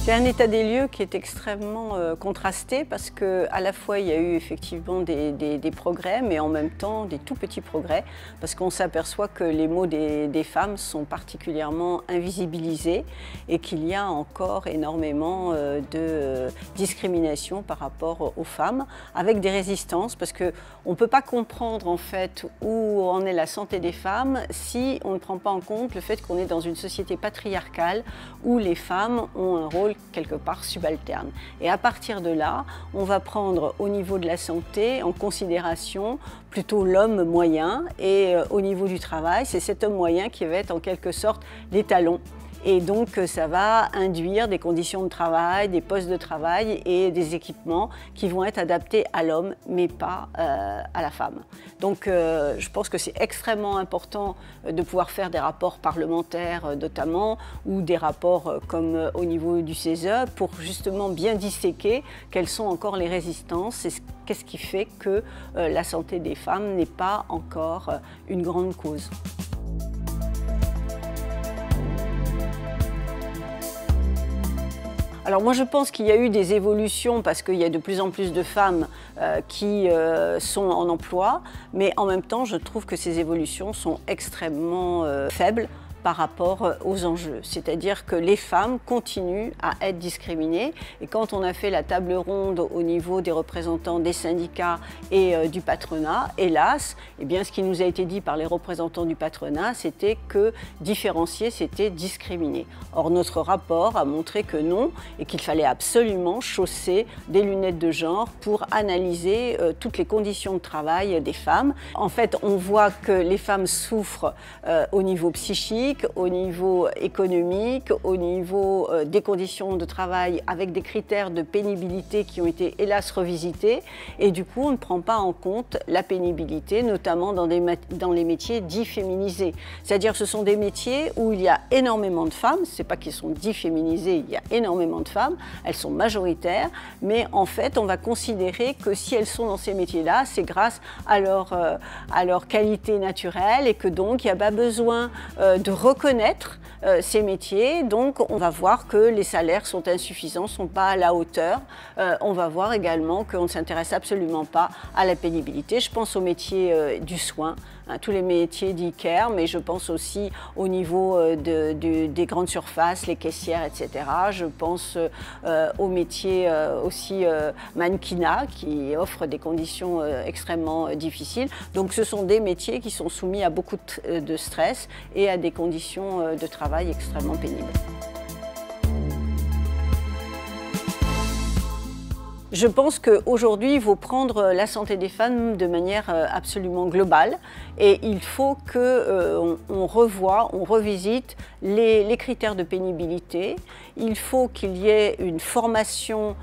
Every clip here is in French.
C'est un état des lieux qui est extrêmement contrasté parce qu'à la fois il y a eu effectivement des progrès, mais en même temps des tout petits progrès, parce qu'on s'aperçoit que les maux des femmes sont particulièrement invisibilisés et qu'il y a encore énormément de discrimination par rapport aux femmes, avec des résistances, parce qu'on ne peut pas comprendre en fait où en est la santé des femmes si on ne prend pas en compte le fait qu'on est dans une société patriarcale où les femmes ont un rôle quelque part subalterne. Et à partir de là, on va prendre au niveau de la santé en considération plutôt l'homme moyen, et au niveau du travail, c'est cet homme moyen qui va être en quelque sorte l'étalon. Et donc ça va induire des conditions de travail, des postes de travail et des équipements qui vont être adaptés à l'homme, mais pas à la femme. Donc je pense que c'est extrêmement important de pouvoir faire des rapports parlementaires notamment, ou des rapports comme au niveau du CESE, pour justement bien disséquer quelles sont encore les résistances et qu'est-ce qui fait que la santé des femmes n'est pas encore une grande cause. Alors moi je pense qu'il y a eu des évolutions parce qu'il y a de plus en plus de femmes qui sont en emploi, mais en même temps je trouve que ces évolutions sont extrêmement faibles par rapport aux enjeux. C'est-à-dire que les femmes continuent à être discriminées, et quand on a fait la table ronde au niveau des représentants des syndicats et du patronat, hélas, eh bien, ce qui nous a été dit par les représentants du patronat, c'était que différencier, c'était discriminer. Or, notre rapport a montré que non, et qu'il fallait absolument chausser des lunettes de genre pour analyser toutes les conditions de travail des femmes. En fait, on voit que les femmes souffrent au niveau psychique, au niveau économique, au niveau des conditions de travail, avec des critères de pénibilité qui ont été hélas revisités, et du coup on ne prend pas en compte la pénibilité, notamment dans les métiers dits féminisés. C'est-à-dire que ce sont des métiers où il y a énormément de femmes, c'est pas qu'ils sont dits féminisés, il y a énormément de femmes, elles sont majoritaires, mais en fait on va considérer que si elles sont dans ces métiers-là, c'est grâce à leur qualité naturelle, et que donc il n'y a pas besoin de reconnaître ces métiers. Donc on va voir que les salaires sont insuffisants, ne sont pas à la hauteur. On va voir également qu'on ne s'intéresse absolument pas à la pénibilité. Je pense aux métiers du soin, tous les métiers d'e-care, mais je pense aussi au niveau des grandes surfaces, les caissières, etc. Je pense aux métiers aussi mannequinat, qui offrent des conditions extrêmement difficiles. Donc ce sont des métiers qui sont soumis à beaucoup de stress et à des conditions de travail extrêmement pénibles. Je pense qu'aujourd'hui, il faut prendre la santé des femmes de manière absolument globale, et il faut qu'on revoie, on revisite les critères de pénibilité. Il faut qu'il y ait une formation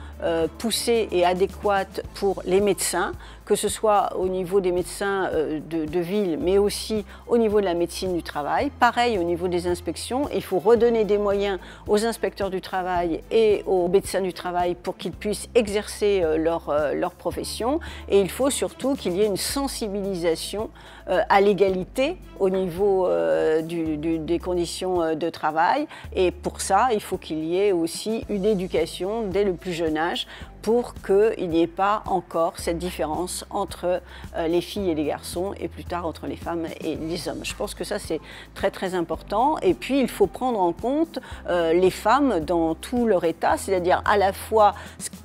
poussée et adéquate pour les médecins, que ce soit au niveau des médecins de ville, mais aussi au niveau de la médecine du travail. Pareil au niveau des inspections, il faut redonner des moyens aux inspecteurs du travail et aux médecins du travail pour qu'ils puissent exercer leur profession. Et il faut surtout qu'il y ait une sensibilisation à l'égalité au niveau des conditions de travail. Et pour ça, il faut qu'il y ait aussi une éducation dès le plus jeune âge, pour qu'il n'y ait pas encore cette différence entre les filles et les garçons, et plus tard entre les femmes et les hommes. Je pense que ça c'est très très important. Et puis il faut prendre en compte les femmes dans tout leur état, c'est-à-dire à la fois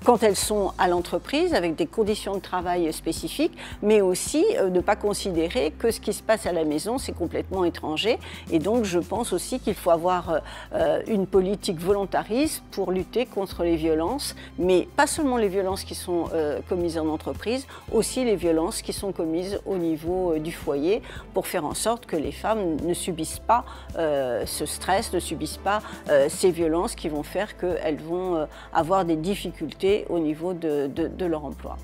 quand elles sont à l'entreprise avec des conditions de travail spécifiques, mais aussi ne pas considérer que ce qui se passe à la maison c'est complètement étranger. Et donc je pense aussi qu'il faut avoir une politique volontariste pour lutter contre les violences, mais pas seulement les violences qui sont commises en entreprise, aussi les violences qui sont commises au niveau du foyer, pour faire en sorte que les femmes ne subissent pas ce stress, ne subissent pas ces violences qui vont faire qu'elles vont avoir des difficultés au niveau de leur emploi.